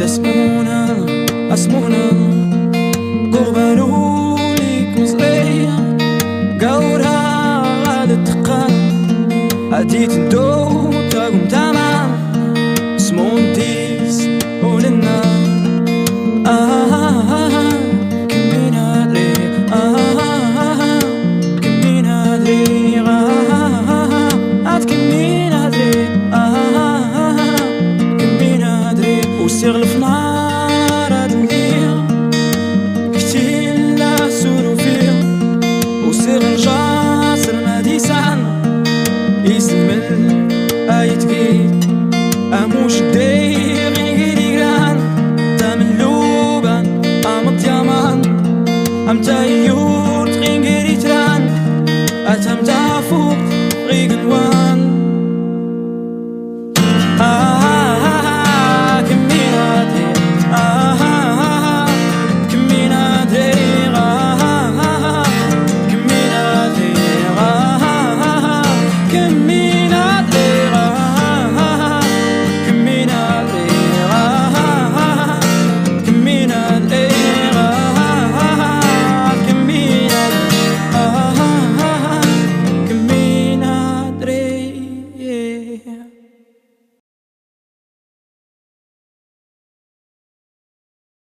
اسمونا قربانو ليك مزغية قورها غاد التقان عديت ندو تاقم تمام اسمون تيس ولنا كمين أدريغ كمين أدريغ كمين أدريغ كمين أدريغ وسيغلفنا